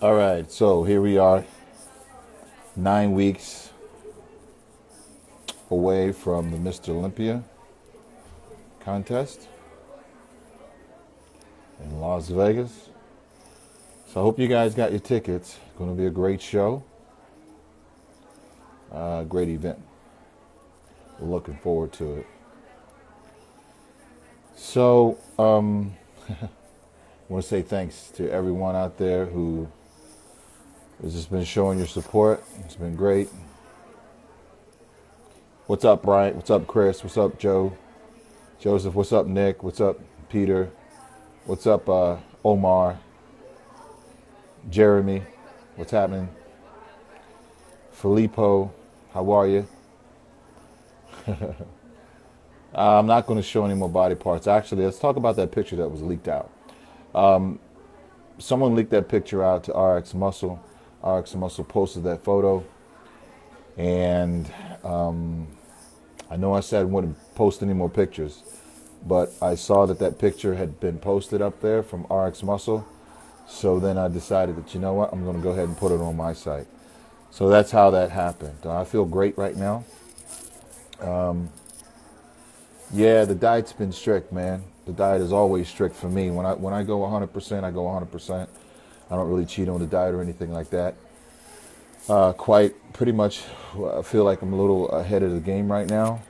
All right, so here we are, 9 weeks away from the MR.Olympia contest in Las Vegas. So I hope you guys got your tickets. It's going to be a great show, great event. We're looking forward to it. So I want to say thanks to everyone out there who has just been showing your support. It's been great. What's up, Brian? What's up, Chris? What's up, Joe? Joseph? What's up, Nick? What's up, Peter? What's up, Omar? Jeremy? What's happening? Filippo? How are you? I'm not going to show any more body parts. Actually, let's talk about that picture that was leaked out. Someone leaked that picture out to RX Muscle. RX Muscle posted that photo, and I know I said I wouldn't post any more pictures, but I saw that that picture had been posted up there from RX Muscle. So then I decided that, you know what, I'm going to go ahead and put it on my site. So that's how that happened. I feel great right now. Yeah, the diet's been strict, man. The diet is always strict for me. When I go 100%, I go 100%. I don't really cheat on the diet or anything like that. Quite pretty much, I feel like I'm a little ahead of the game right now.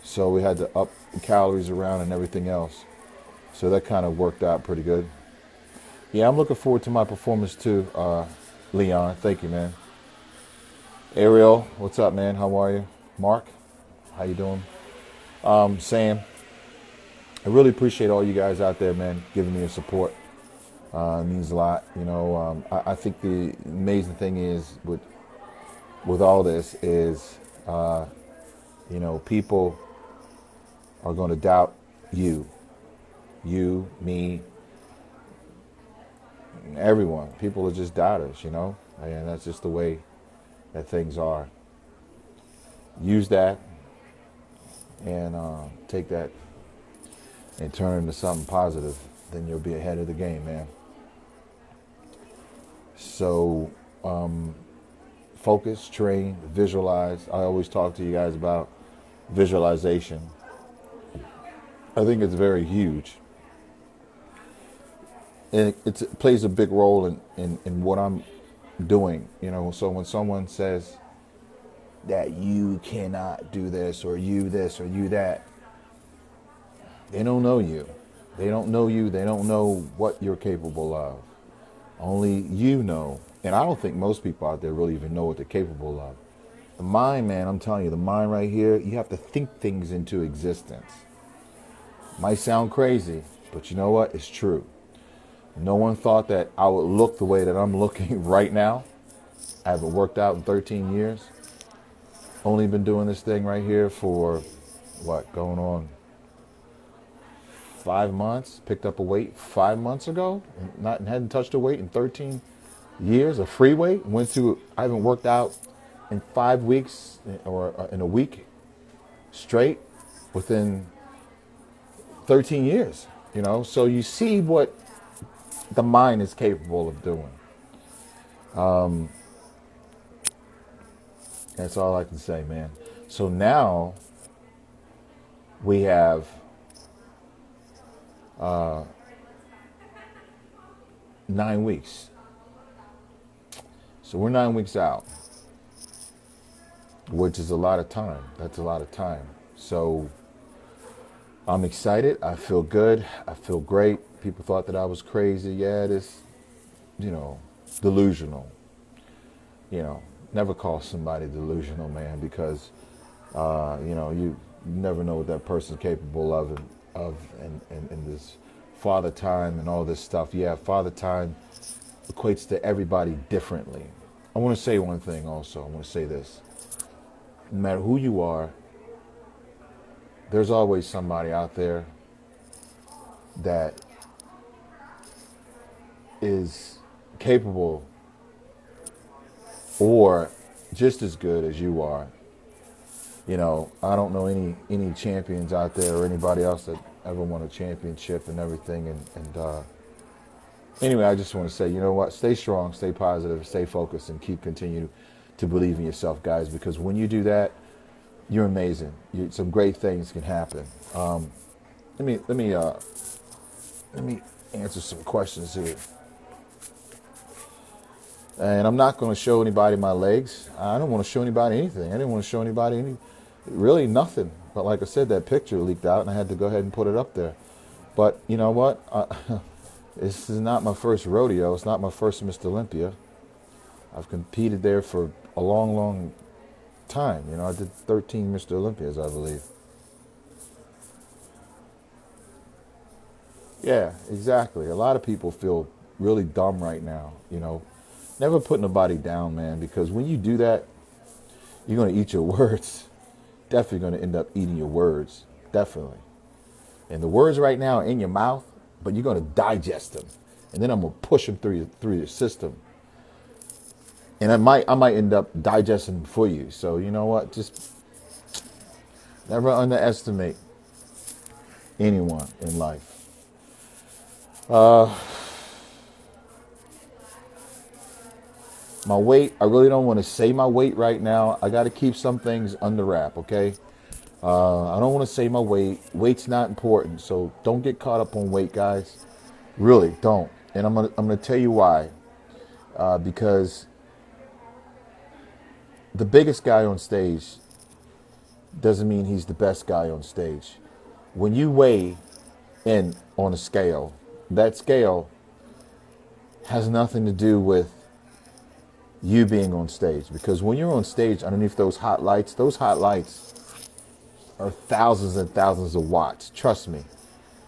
So we had to up the calories around and everything else. So that kind of worked out pretty good. Yeah, I'm looking forward to my performance too, Leon. Thank you, man. Ariel, what's up, man? How are you? Mark, how you doing? Sam, I really appreciate all you guys out there, man, giving me your support. It means a lot. You know, I think the amazing thing is with all this is, people are going to doubt you, me, everyone. People are just doubters, and that's just the way that things are. Use that and take that and turn it into something positive. Then you'll be ahead of the game, man. So focus, train, visualize. I always talk to you guys about visualization. I think it's very huge. And it plays a big role in what I'm doing. So when someone says that you cannot do this or you that, they don't know you. They don't know you. They don't know what you're capable of. Only you know. And I don't think most people out there really even know what they're capable of. The mind, man, I'm telling you, the mind right here, you have to think things into existence. Might sound crazy, but you know what? It's true. No one thought that I would look the way that I'm looking right now. I haven't worked out in 13 years. Only been doing this thing right here for, going on 5 months. Picked up a weight 5 months ago. Hadn't touched a weight in 13 years. A free weight. I haven't worked out in 5 weeks or in a week straight within 13 years. So you see what the mind is capable of doing. That's all I can say, man. So now we have 9 weeks. So we're 9 weeks out, which is a lot of time. That's a lot of time. So I'm excited. I feel good. I feel great. People thought that I was crazy. Yeah, it is, delusional. Never call somebody delusional, man, because, you never know what that person's capable of and this father time and all this stuff. Yeah, father time equates to everybody differently. I want to say one thing also. I want to say this. No matter who you are, there's always somebody out there that is capable or just as good as you are. I don't know any champions out there or anybody else that ever won a championship and everything, and Anyway, I just want to say, you know what? Stay strong, stay positive, stay focused, and keep continue to believe in yourself, guys. Because when you do that, you're amazing. Some great things can happen. Let me let me uh, let me answer some questions here. And I'm not going to show anybody my legs. I don't want to show anybody anything. I didn't want to show anybody really nothing. But like I said, that picture leaked out, and I had to go ahead and put it up there. But you know what? This is not my first rodeo. It's not my first Mr. Olympia. I've competed there for a long, long time. You know, I did 13 Mr. Olympias, I believe. Yeah, exactly. A lot of people feel really dumb right now, you know. Never put nobody down, man, because when you do that, you're going to eat your words. Definitely going to end up eating your words. Definitely. And the words right now are in your mouth, but you're going to digest them. And then I'm going to push them through your system. And I might end up digesting them for you. So you know what? Just never underestimate anyone in life. My weight, I really don't want to say my weight right now. I got to keep some things under wrap, okay? I don't want to say my weight. Weight's not important, so don't get caught up on weight, guys. Really, don't. And I'm gonna tell you why. Because the biggest guy on stage doesn't mean he's the best guy on stage. When you weigh in on a scale, that scale has nothing to do with you being on stage. Because when you're on stage underneath those hot lights are thousands and thousands of watts. Trust me.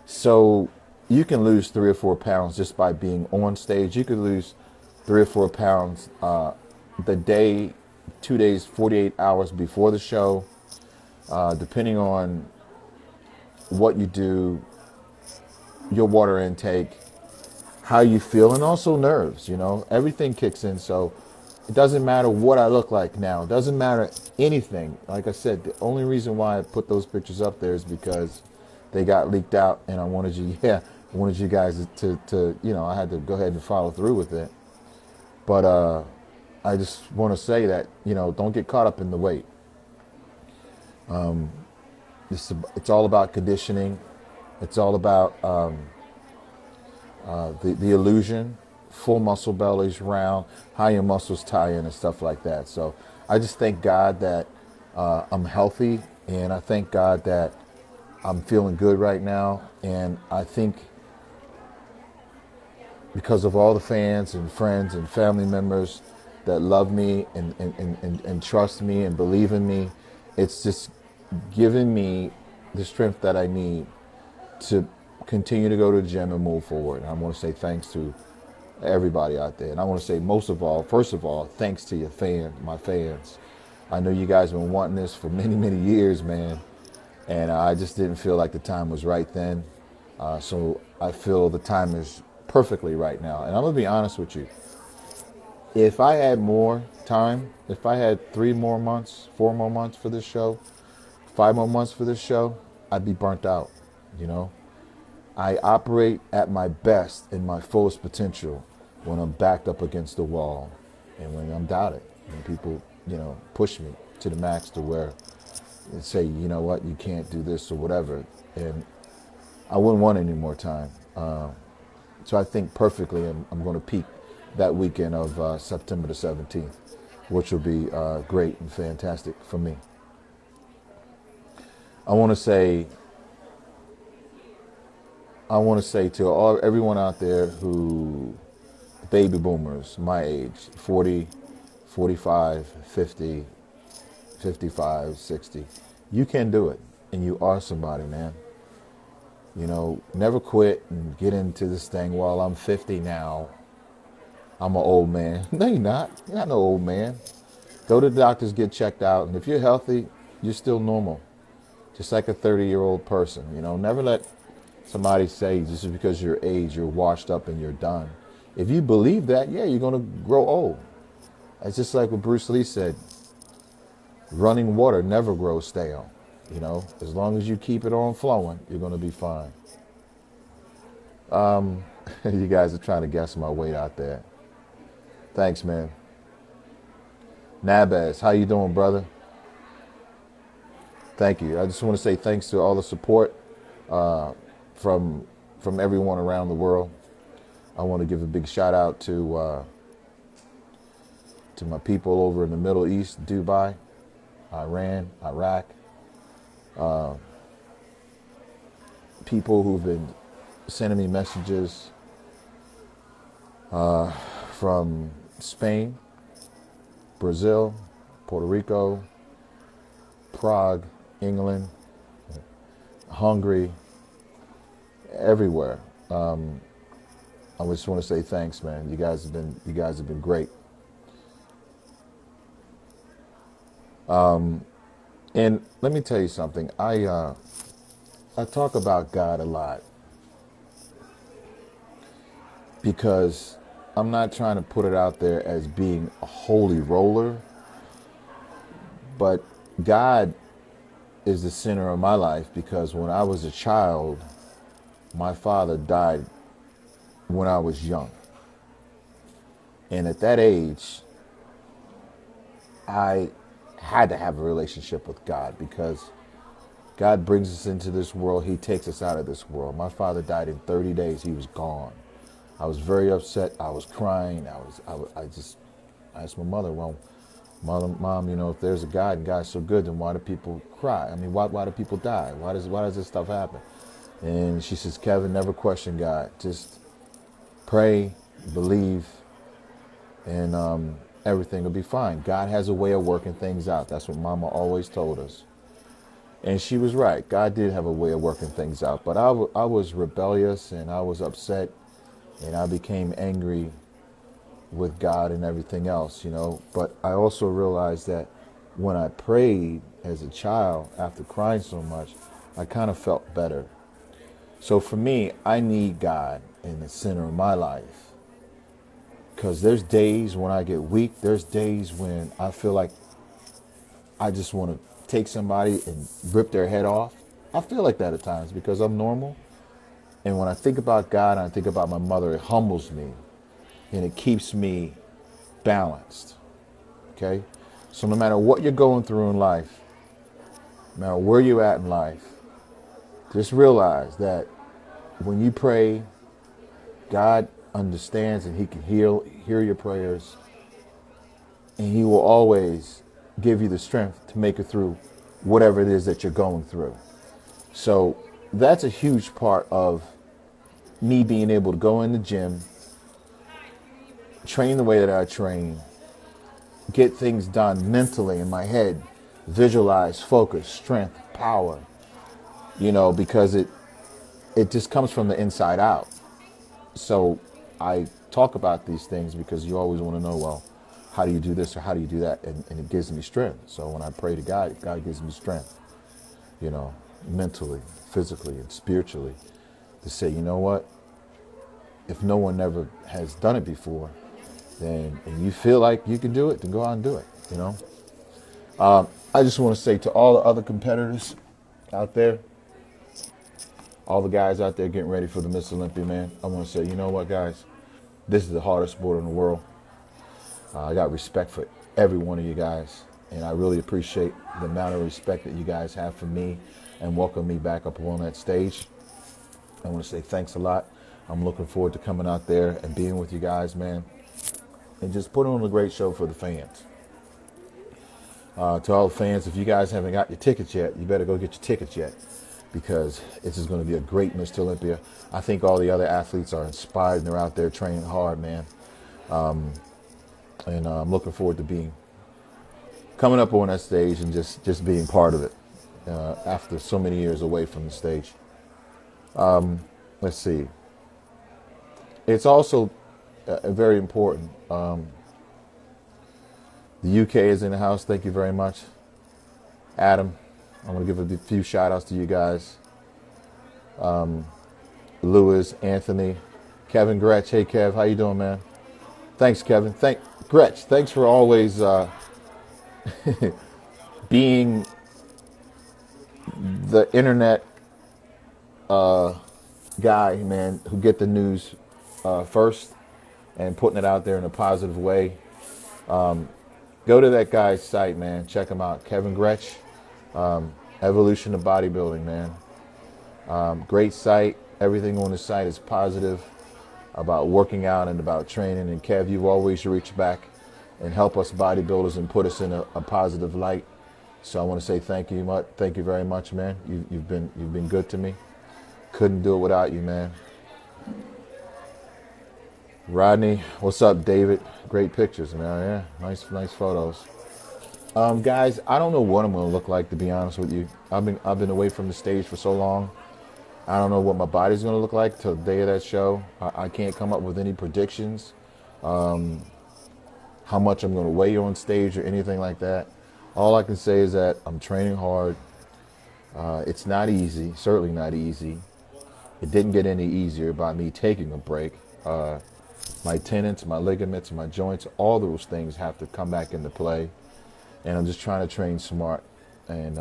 So you can lose 3 or 4 pounds just by being on stage. You could lose 3 or 4 pounds the day, 2 days, 48 hours before the show, depending on what you do, your water intake, how you feel, and also nerves. You know, everything kicks in. So it doesn't matter what I look like now. It doesn't matter anything. Like I said, the only reason why I put those pictures up there is because they got leaked out, and I wanted you guys to you know, I had to go ahead and follow through with it. But I just want to say that, you know, don't get caught up in the weight. It's all about conditioning. It's all about the illusion, full muscle bellies, round, how your muscles tie in and stuff like that. So I just thank God that I'm healthy, and I thank God that I'm feeling good right now. And I think because of all the fans and friends and family members that love me and trust me and believe in me, it's just giving me the strength that I need to continue to go to the gym and move forward. And I want to say thanks to everybody out there. And I want to say first of all, thanks to my fans. I know you guys have been wanting this for many, many years, man. And I just didn't feel like the time was right then. So I feel the time is perfectly right now. And I'm going to be honest with you. If I had more time, if I had 3 more months, 4 more months for this show, 5 more months for this show, I'd be burnt out, you know. I operate at my best in my fullest potential when I'm backed up against the wall and when I'm doubted. When people, you know, push me to the max to where they say, you know what, you can't do this or whatever. And I wouldn't want any more time. So I think perfectly I'm going to peak that weekend of September the 17th, which will be great and fantastic for me. I want to say to everyone out there who, baby boomers, my age, 40, 45, 50, 55, 60, you can do it, and you are somebody, man. You know, never quit and get into this thing, well, I'm 50 now, I'm an old man. No, you're not. You're not no old man. Go to the doctors, get checked out, and if you're healthy, you're still normal. Just like a 30-year-old person, you know. Never let somebody say just because you're age, you're washed up and you're done. If you believe that, yeah, you're going to grow old. It's just like what Bruce Lee said, running water never grows stale. You know, as long as you keep it on flowing, you're going to be fine. You guys are trying to guess my weight out there. Thanks, man. Nabaz, how you doing, brother? Thank you. I just want to say thanks to all the support from from everyone around the world. I want to give a big shout out to my people over in the Middle East, Dubai, Iran, Iraq, people who've been sending me messages from Spain, Brazil, Puerto Rico, Prague, England, Hungary, everywhere. I just want to say thanks, man. You guys have been great. And let me tell you something. I talk about God a lot because I'm not trying to put it out there as being a holy roller, but God is the center of my life because when I was a child, my father died when I was young. And at that age, I had to have a relationship with God because God brings us into this world. He takes us out of this world. My father died in 30 days. He was gone. I was very upset. I was crying. I asked my mother, well, Mom, if there's a God and God's so good, then why do people cry? I mean, why do people die? Why does this stuff happen? And she says, Kevin, never question God. Just pray, believe, and everything will be fine. God has a way of working things out. That's what Mama always told us. And she was right. God did have a way of working things out. But I was rebellious and I was upset and I became angry with God and everything else, But I also realized that when I prayed as a child, after crying so much, I kind of felt better. So for me, I need God in the center of my life. Because there's days when I get weak. There's days when I feel like I just want to take somebody and rip their head off. I feel like that at times because I'm normal. And when I think about God and I think about my mother, it humbles me. And it keeps me balanced, okay? So no matter what you're going through in life, no matter where you're at in life, just realize that when you pray, God understands and he can hear your prayers. And he will always give you the strength to make it through whatever it is that you're going through. So that's a huge part of me being able to go in the gym, train the way that I train, get things done mentally in my head, visualize, focus, strength, power, because it just comes from the inside out. So I talk about these things because you always want to know, well, how do you do this or how do you do that? And it gives me strength. So when I pray to God, God gives me strength, mentally, physically, and spiritually to say, you know what? If no one ever has done it before, and you feel like you can do it, then go out and do it, I just want to say to all the other competitors out there, all the guys out there getting ready for the MR.Olympia, man, I want to say, you know what, guys? This is the hardest sport in the world. I got respect for every one of you guys, and I really appreciate the amount of respect that you guys have for me and welcome me back up on that stage. I want to say thanks a lot. I'm looking forward to coming out there and being with you guys, man, and just putting on a great show for the fans. To all the fans, if you guys haven't got your tickets yet, you better go get your tickets yet because this is going to be a great MR.Olympia. I think all the other athletes are inspired and they're out there training hard, man. And I'm looking forward to coming up on that stage and just being part of it after so many years away from the stage. Let's see. It's also very important. The UK is in the house. Thank you very much. Adam, I'm going to give a few shout outs to you guys. Lewis, Anthony, Kevin Gretsch. Hey, Kev, how you doing, man? Thanks, Kevin. Gretsch, thanks for always being the internet guy, man, who get the news first and putting it out there in a positive way. Go to that guy's site, man. Check him out. Kevin Gretsch, Evolution of Bodybuilding, man. Great site. Everything on the site is positive about working out and about training. And Kev, you've always reached back and help us bodybuilders and put us in a positive light. So I want to say thank you very much, man. You've been good to me. Couldn't do it without you, man. Rodney, what's up, David? Great pictures, man. Yeah, nice photos. Guys, I don't know what I'm gonna look like, to be honest with you. I've been away from the stage for so long. I don't know what my body's gonna look like till the day of that show. I can't come up with any predictions. How much I'm gonna weigh on stage or anything like that. All I can say is that I'm training hard. It's not easy, certainly not easy. It didn't get any easier by me taking a break. My tendons, my ligaments, my joints, all those things have to come back into play. And I'm just trying to train smart and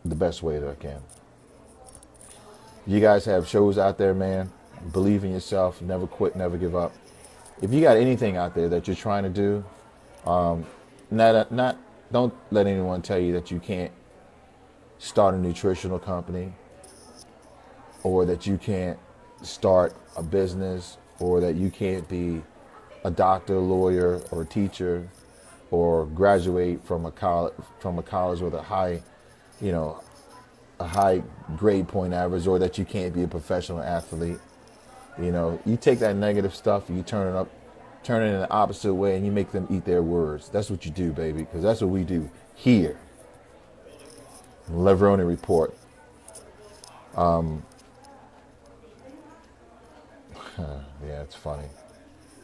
the best way that I can. You guys have shows out there, man. Believe in yourself. Never quit, never give up. If you got anything out there that you're trying to do, don't let anyone tell you that you can't start a nutritional company, or that you can't start a business, or that you can't be a doctor, lawyer, or teacher, or graduate from a college with a high grade point average, or that you can't be a professional athlete. You take that negative stuff and you turn it in the opposite way, and you make them eat their words. That's what you do, baby, because that's what we do here. Levrone report. Yeah, it's funny.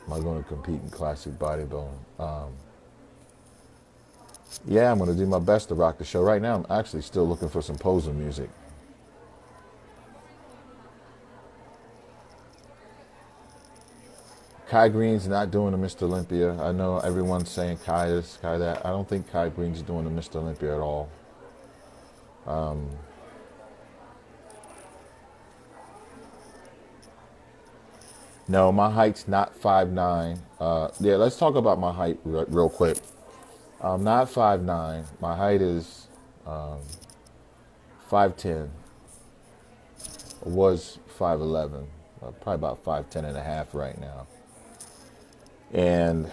Am I going to compete in classic bodybuilding? Yeah, I'm going to do my best to rock the show. Right now, I'm actually still looking for some posing music. Kai Green's not doing the Mr. Olympia. I know everyone's saying Kai this, Kai that. I don't think Kai Green's doing the Mr. Olympia at all. No, my height's not 5'9". Yeah, let's talk about my height real quick. I'm not 5'9". My height is 5'10". I was 5'11". Probably about 5'10 and a half right now. And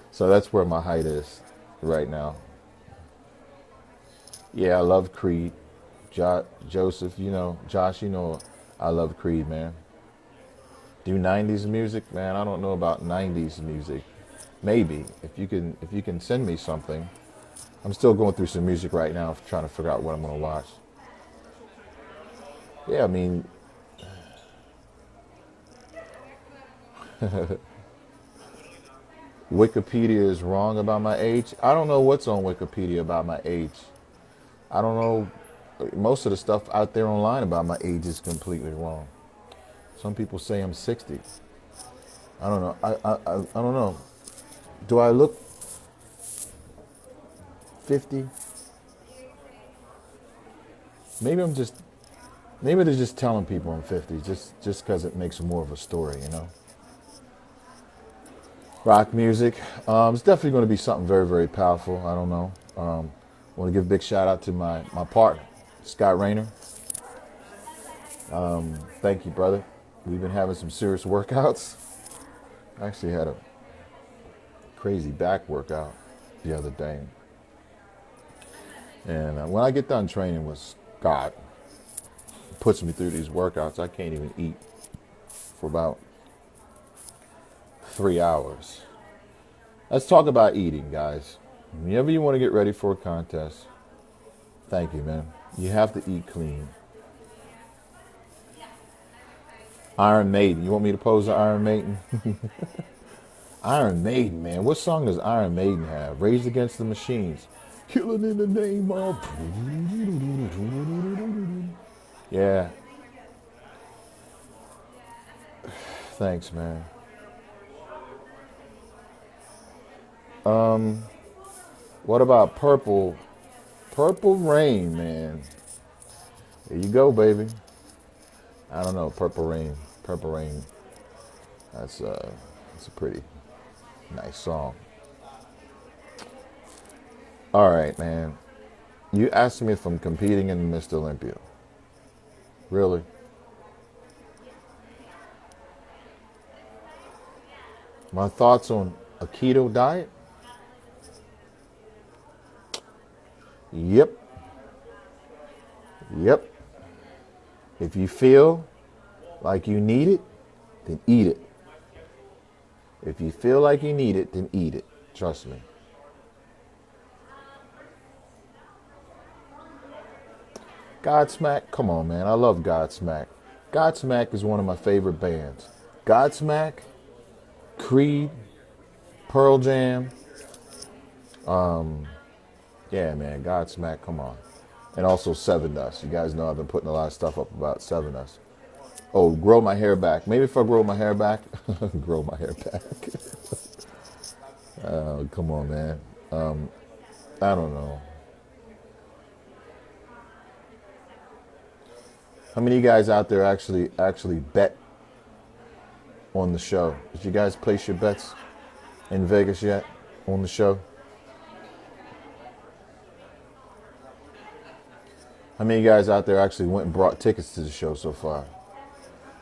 so that's where my height is right now. Yeah, I love Creed. Joseph, Josh, I love Creed, man. Do 90s music, man? I don't know about 90s music. Maybe if you can send me something. I'm still going through some music right now, trying to figure out what I'm going to watch. Yeah, I mean, Wikipedia is wrong about my age. I don't know what's on Wikipedia about my age. I don't know. Most of the stuff out there online about my age is completely wrong. Some people say I'm 60. I don't know. I don't know. Do I look 50? Maybe they're just telling people I'm 50 just because it makes more of a story, Rock music. It's definitely going to be something very, very powerful. I don't know. I want to give a big shout out to my partner, Scott Rayner. Thank you, brother. We've been having some serious workouts. I actually had a crazy back workout the other day. And when I get done training with Scott, puts me through these workouts, I can't even eat for about 3 hours. Let's talk about eating, guys. Whenever you want to get ready for a contest, thank you, man. You have to eat clean. Iron Maiden. You want me to pose the Iron Maiden? Iron Maiden, man. What song does Iron Maiden have? Rage Against the Machines. Killing in the name of... Yeah. Thanks, man. What about Purple? Purple Rain, man. There you go, baby. I don't know, Purple Rain. Purple Rain. That's a pretty nice song. All right, man. You asked me if I'm competing in Mr. Olympia. Really? My thoughts on a keto diet? Yep. Yep. If you feel like you need it, then eat it. If you feel like you need it, then eat it. Trust me. Godsmack, come on, man. I love Godsmack. Godsmack is one of my favorite bands. Godsmack, Creed, Pearl Jam. Yeah, man, Godsmack, come on. And also Seven Dust. You guys know I've been putting a lot of stuff up about Seven Dust. Oh, grow my hair back. Maybe if I grow my hair back, grow my hair back. Oh, come on, man. I don't know. How many of you guys out there actually bet on the show? Did you guys place your bets in Vegas yet on the show? How many of you guys out there actually went and brought tickets to the show so far?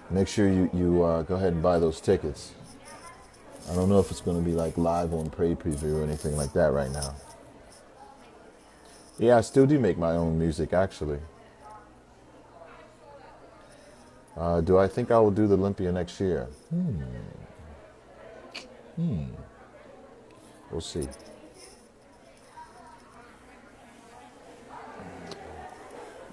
Make sure you go ahead and buy those tickets. I don't know if it's going to be like live on pay-per-view or anything like that right now. Yeah, I still do make my own music, actually. Do I think I will do the Olympia next year? We'll see.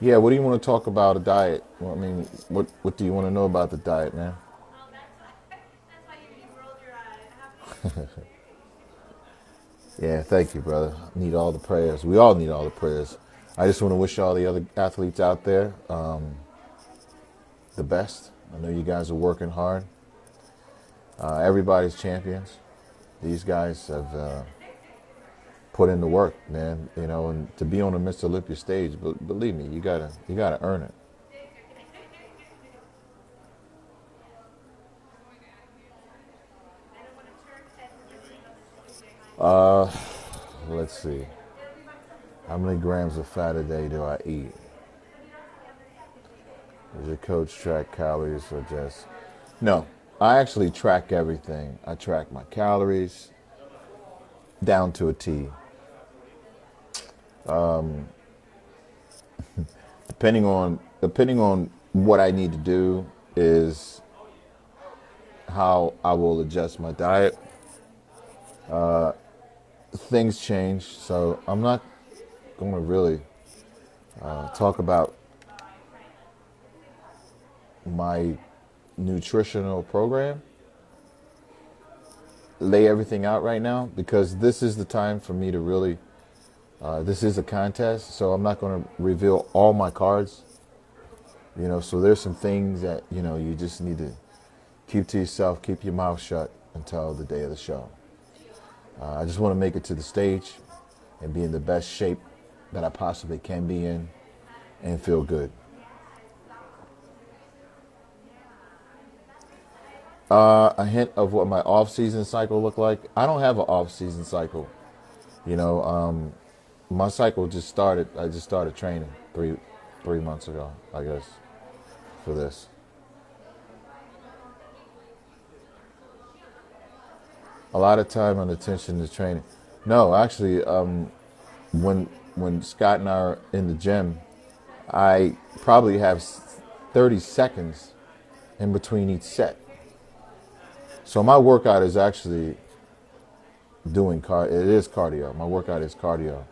Yeah, what do you want to talk about a diet? Well, I mean, what do you want to know about the diet, man? Yeah, thank you, brother. I need all the prayers. We all need all the prayers. I just want to wish all the other athletes out there the best. I know you guys are working hard. Everybody's champions. These guys have put in the work, man. You know, and to be on the Mr. Olympia stage, but believe me, you gotta earn it. Let's see. How many grams of fat a day do I eat? Does your coach track calories or just... No, I actually track everything. I track my calories down to a T. Depending on what I need to do is how I will adjust my diet. Things change, so I'm not going to really talk about my nutritional program, lay everything out right now, because this is the time for me to really, this is a contest, so I'm not going to reveal all my cards, you know, so there's some things that, you know, you just need to keep to yourself, keep your mouth shut until the day of the show. I just want to make it to the stage and be in the best shape that I possibly can be in and feel good. A hint of what my off-season cycle looked like. I don't have an off-season cycle. You know, my cycle just started. I just started training three months ago, I guess, for this. A lot of time and attention to training. No, actually, when Scott and I are in the gym, I probably have 30 seconds in between each set. So my workout is actually doing it is cardio. My workout is cardio.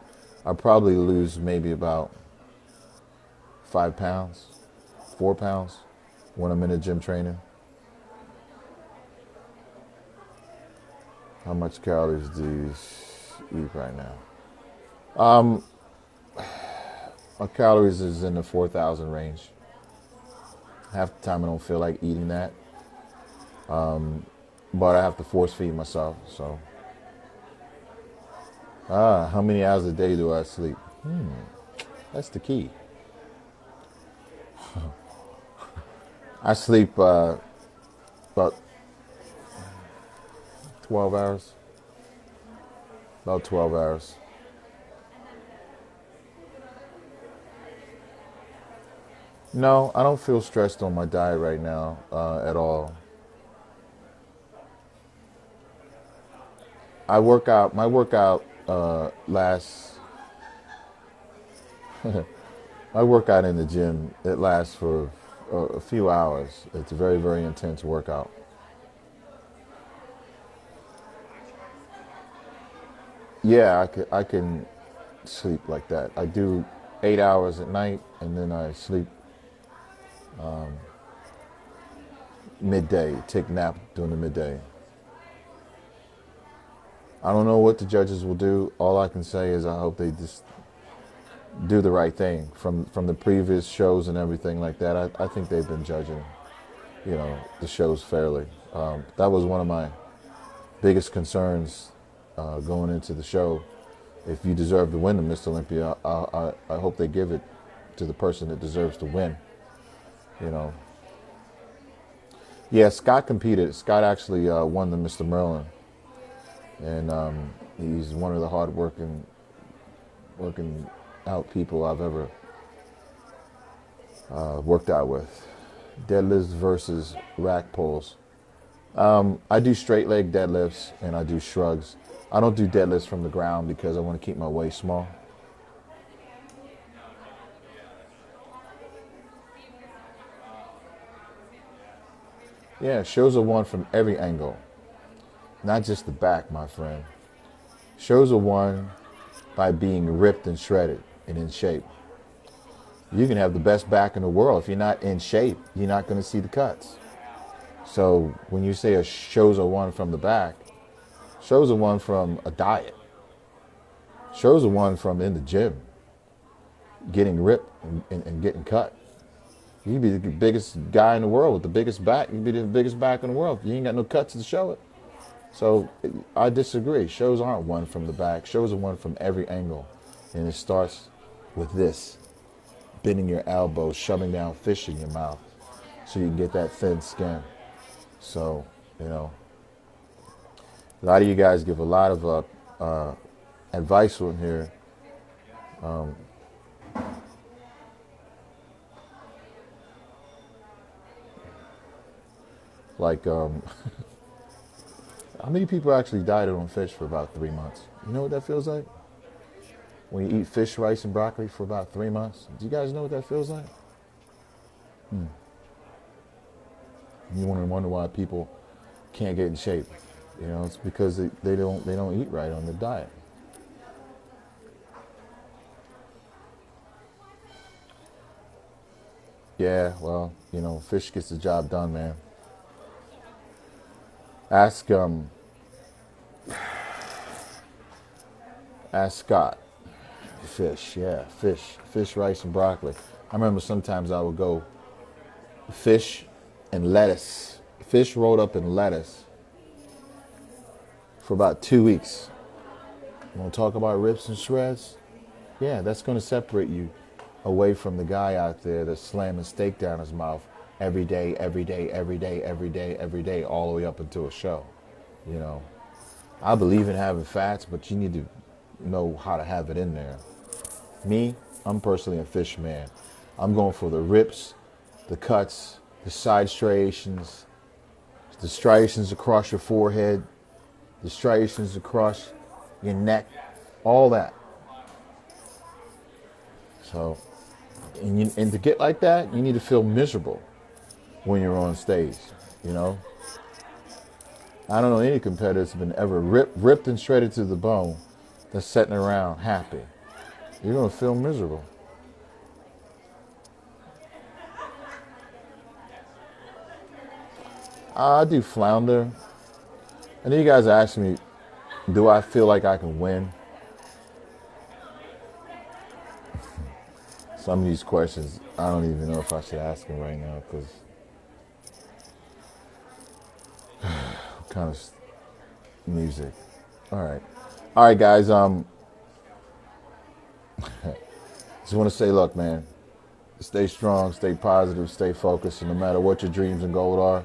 I probably lose maybe about 5 pounds, 4 pounds when I'm in the gym training. How much calories do you eat right now? My calories is in the 4,000 range. Half the time I don't feel like eating that. But I have to force feed myself, so. How many hours a day do I sleep? That's the key. I sleep about 12 hours. About 12 hours. No, I don't feel stressed on my diet right now at all. I work out. My workout lasts. I work out in the gym. It lasts for a few hours. It's a very, very intense workout. Yeah, I can sleep like that. I do 8 hours at night, and then I sleep midday. Take a nap during the midday. I don't know what the judges will do. All I can say is I hope they just do the right thing. From the previous shows and everything like that, I think they've been judging, the shows fairly. That was one of my biggest concerns going into the show. If you deserve to win the MR.Olympia, I hope they give it to the person that deserves to win. You know. Yeah, Scott competed. Scott actually won the Mr. Merlin, and he's one of the hard working out people I've ever worked out with. Deadlifts versus rack pulls. I do straight leg deadlifts and I do shrugs. I don't do deadlifts from the ground because I want to keep my waist small. Yeah, shows are won from every angle, not just the back, my friend. Shows are won by being ripped and shredded and in shape. You can have the best back in the world. If you're not in shape, you're not going to see the cuts. So when you say a shows are won from the back, shows are won from a diet. Shows are won from in the gym, getting ripped and getting cut. You can be the biggest guy in the world with the biggest back. You can be the biggest back in the world. You ain't got no cuts to show it. So I disagree. Shows aren't won from the back. Shows are won from every angle. And it starts with this. Bending your elbows, shoving down fish in your mouth so you can get that thin skin. So, a lot of you guys give a lot of advice on here. How many people actually dieted on fish for about 3 months? You know what that feels like? When you eat fish, rice, and broccoli for about 3 months. Do you guys know what that feels like? You want to wonder why people can't get in shape. It's because they don't eat right on the diet. Yeah, well, fish gets the job done, man. Ask Scott. Fish, yeah, fish, rice, and broccoli. I remember sometimes I would go fish and lettuce, fish rolled up in lettuce for about 2 weeks. You want to talk about rips and shreds? Yeah, that's going to separate you away from the guy out there that's slamming steak down his mouth every day, every day, every day, every day, every day, all the way up until a show. I believe in having fats, but you need to know how to have it in there. Me, I'm personally a fish man. I'm going for the rips, the cuts, the side striations, the striations across your forehead, the striations across your neck, all that. So, and to get like that, you need to feel miserable when you're on stage, I don't know any competitor that's been ever ripped and shredded to the bone that's sitting around happy. You're going to feel miserable. I do flounder. And then you guys ask me, do I feel like I can win? Some of these questions, I don't even know if I should ask them right now because what kind of music? All right, guys. Just want to say, look, man, stay strong, stay positive, stay focused, and no matter what your dreams and goals are,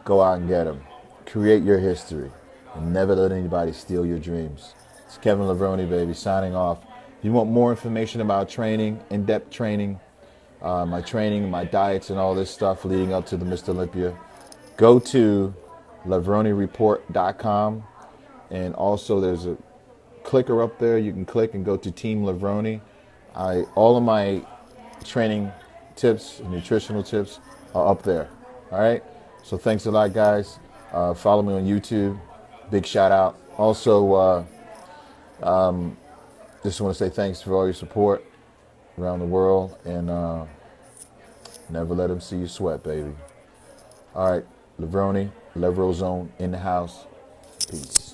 go out and get them. Create your history, and never let anybody steal your dreams. It's Kevin Levrone, baby, signing off. If you want more information about training, in-depth training, my training, my diets, and all this stuff leading up to the MR.Olympia, go to LevroneReport.com. And also there's a clicker up there. You can click and go to Team Levrone. All of my training tips, nutritional tips are up there. All right. So thanks a lot, guys. Follow me on YouTube. Big shout out. Also, just want to say thanks for all your support around the world, and never let them see you sweat, baby. All right, Levrone, Levrone in the house. Peace.